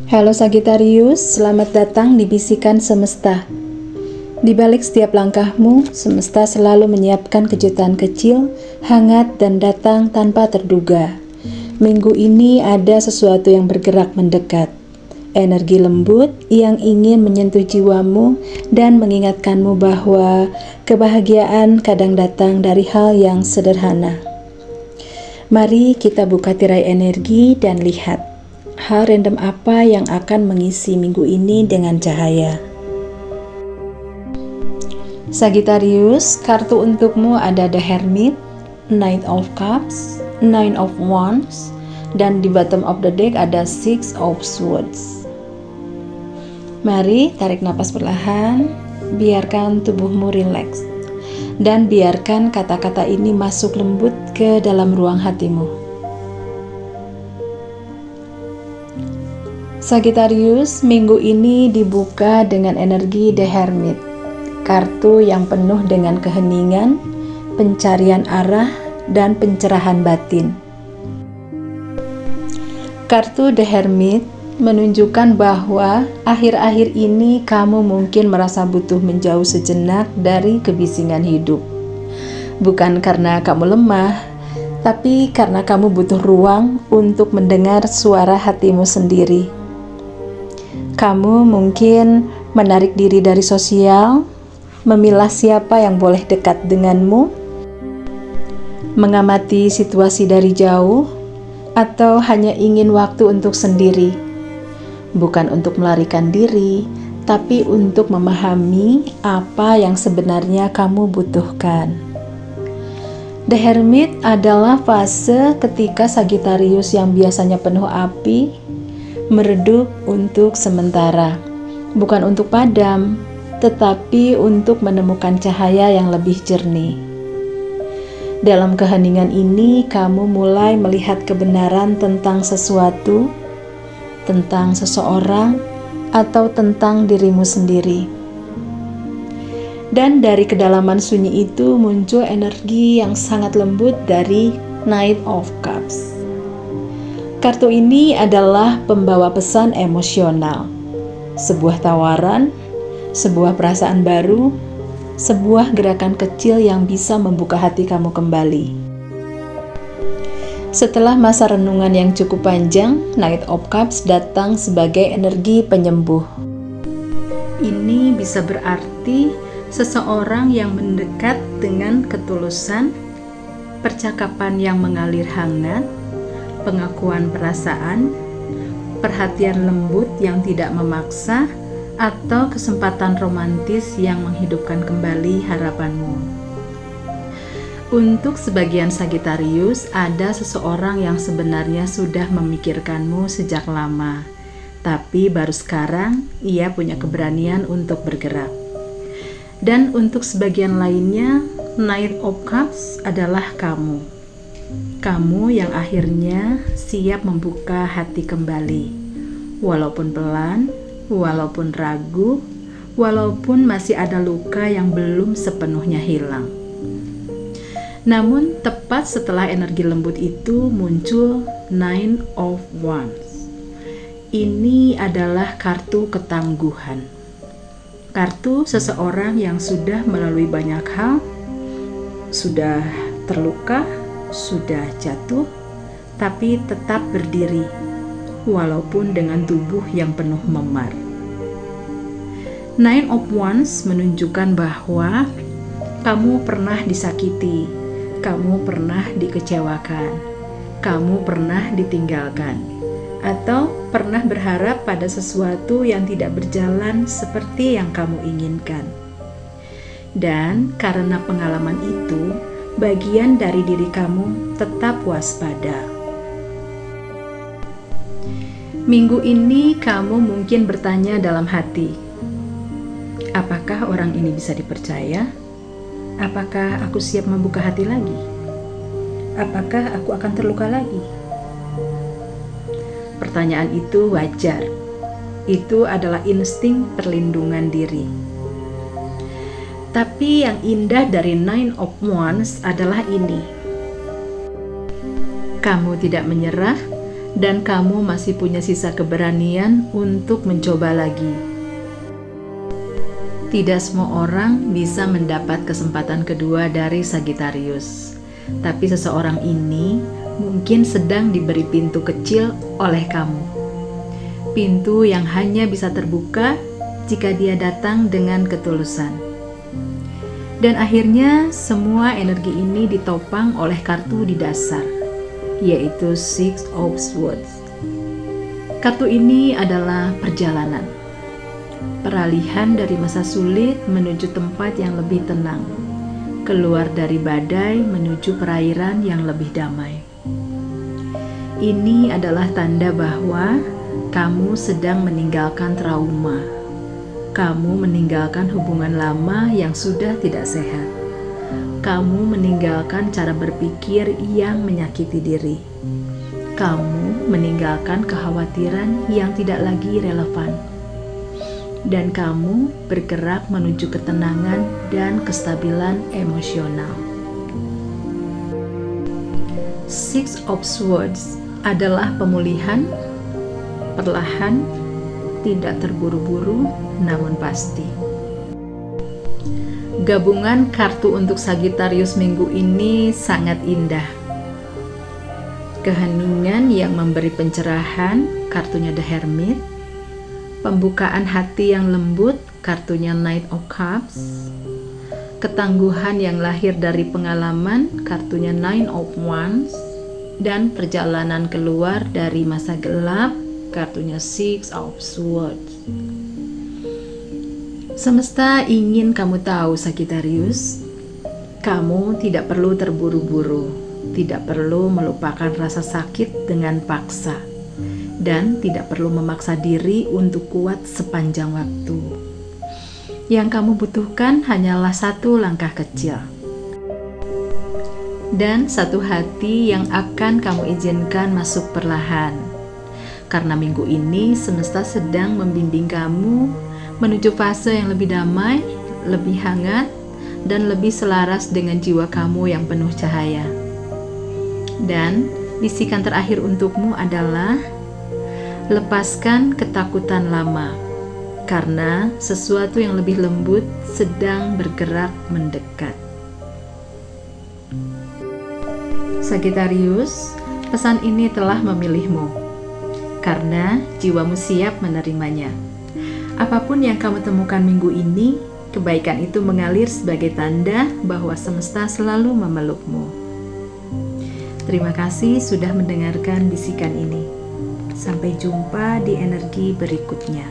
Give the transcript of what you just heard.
Halo Sagittarius, selamat datang di Bisikan Semesta. Di balik setiap langkahmu, semesta selalu menyiapkan kejutan kecil, hangat, dan datang tanpa terduga. Minggu ini ada sesuatu yang bergerak mendekat. Energi lembut yang ingin menyentuh jiwamu dan mengingatkanmu bahwa kebahagiaan kadang datang dari hal yang sederhana. Mari kita buka tirai energi dan lihat hal random apa yang akan mengisi minggu ini dengan cahaya. Sagittarius, kartu untukmu ada The Hermit, Knight of Cups, Nine of Wands, dan di bottom of the deck ada Six of Swords. Mari tarik napas perlahan, biarkan tubuhmu rileks, dan biarkan kata-kata ini masuk lembut ke dalam ruang hatimu. Sagittarius, minggu ini dibuka dengan energi The Hermit, kartu yang penuh dengan keheningan, pencarian arah, dan pencerahan batin. Kartu The Hermit menunjukkan bahwa akhir-akhir ini kamu mungkin merasa butuh menjauh sejenak dari kebisingan hidup. Bukan karena kamu lemah, tapi karena kamu butuh ruang untuk mendengar suara hatimu sendiri. Kamu mungkin menarik diri dari sosial, memilah siapa yang boleh dekat denganmu, mengamati situasi dari jauh, atau hanya ingin waktu untuk sendiri. Bukan untuk melarikan diri, tapi untuk memahami apa yang sebenarnya kamu butuhkan. The Hermit adalah fase ketika Sagittarius yang biasanya penuh api meredup untuk sementara, bukan untuk padam, tetapi untuk menemukan cahaya yang lebih jernih. Dalam keheningan ini, kamu mulai melihat kebenaran tentang sesuatu, tentang seseorang, atau tentang dirimu sendiri. Dan dari kedalaman sunyi itu muncul energi yang sangat lembut dari Knight of Cups. Kartu ini adalah pembawa pesan emosional, sebuah tawaran, sebuah perasaan baru, sebuah gerakan kecil yang bisa membuka hati kamu kembali. Setelah masa renungan yang cukup panjang, Knight of Cups datang sebagai energi penyembuh. Ini bisa berarti seseorang yang mendekat dengan ketulusan, percakapan yang mengalir hangat, pengakuan perasaan, perhatian lembut yang tidak memaksa, atau kesempatan romantis yang menghidupkan kembali harapanmu. Untuk sebagian Sagittarius, ada seseorang yang sebenarnya sudah memikirkanmu sejak lama, tapi baru sekarang ia punya keberanian untuk bergerak. Dan untuk sebagian lainnya, Knight of Cups adalah kamu. Kamu yang akhirnya siap membuka hati kembali, walaupun pelan, walaupun ragu, walaupun masih ada luka yang belum sepenuhnya hilang. Namun tepat setelah energi lembut itu muncul Nine of Wands. Ini adalah kartu ketangguhan. Kartu seseorang yang sudah melalui banyak hal, sudah terluka, sudah jatuh, tapi tetap berdiri, walaupun dengan tubuh yang penuh memar. Nine of Wands menunjukkan bahwa kamu pernah disakiti, kamu pernah dikecewakan, kamu pernah ditinggalkan, atau pernah berharap pada sesuatu yang tidak berjalan seperti yang kamu inginkan. Dan karena pengalaman itu, bagian dari diri kamu tetap waspada. Minggu ini kamu mungkin bertanya dalam hati, apakah orang ini bisa dipercaya? Apakah aku siap membuka hati lagi? Apakah aku akan terluka lagi? Pertanyaan itu wajar. Itu adalah insting perlindungan diri. Tapi yang indah dari Nine of Wands adalah ini. Kamu tidak menyerah, dan kamu masih punya sisa keberanian untuk mencoba lagi. Tidak semua orang bisa mendapat kesempatan kedua dari Sagittarius, tapi seseorang ini mungkin sedang diberi pintu kecil oleh kamu. Pintu yang hanya bisa terbuka jika dia datang dengan ketulusan. Dan akhirnya semua energi ini ditopang oleh kartu di dasar, yaitu Six of Swords. Kartu ini adalah perjalanan, peralihan dari masa sulit menuju tempat yang lebih tenang, keluar dari badai menuju perairan yang lebih damai. Ini adalah tanda bahwa kamu sedang meninggalkan trauma. Kamu meninggalkan hubungan lama yang sudah tidak sehat. Kamu meninggalkan cara berpikir yang menyakiti diri. Kamu meninggalkan kekhawatiran yang tidak lagi relevan. Dan kamu bergerak menuju ketenangan dan kestabilan emosional. Six of Swords adalah pemulihan, perlahan, tidak terburu-buru, namun pasti. Gabungan kartu untuk Sagittarius minggu ini sangat indah. Keheningan yang memberi pencerahan, kartunya The Hermit. Pembukaan hati yang lembut, kartunya Knight of Cups. Ketangguhan yang lahir dari pengalaman, kartunya Nine of Wands. Dan perjalanan keluar dari masa gelap, kartunya Six of Swords. Semesta ingin kamu tahu, Sagittarius, kamu tidak perlu terburu-buru, tidak perlu melupakan rasa sakit dengan paksa, dan tidak perlu memaksa diri untuk kuat sepanjang waktu. Yang kamu butuhkan hanyalah satu langkah kecil, dan satu hati yang akan kamu izinkan masuk perlahan. Karena minggu ini semesta sedang membimbing kamu menuju fase yang lebih damai, lebih hangat, dan lebih selaras dengan jiwa kamu yang penuh cahaya. Dan bisikan terakhir untukmu adalah lepaskan ketakutan lama, karena sesuatu yang lebih lembut sedang bergerak mendekat. Sagittarius, pesan ini telah memilihmu karena jiwamu siap menerimanya. Apapun yang kamu temukan minggu ini, kebaikan itu mengalir sebagai tanda bahwa semesta selalu memelukmu. Terima kasih sudah mendengarkan bisikan ini. Sampai jumpa di energi berikutnya.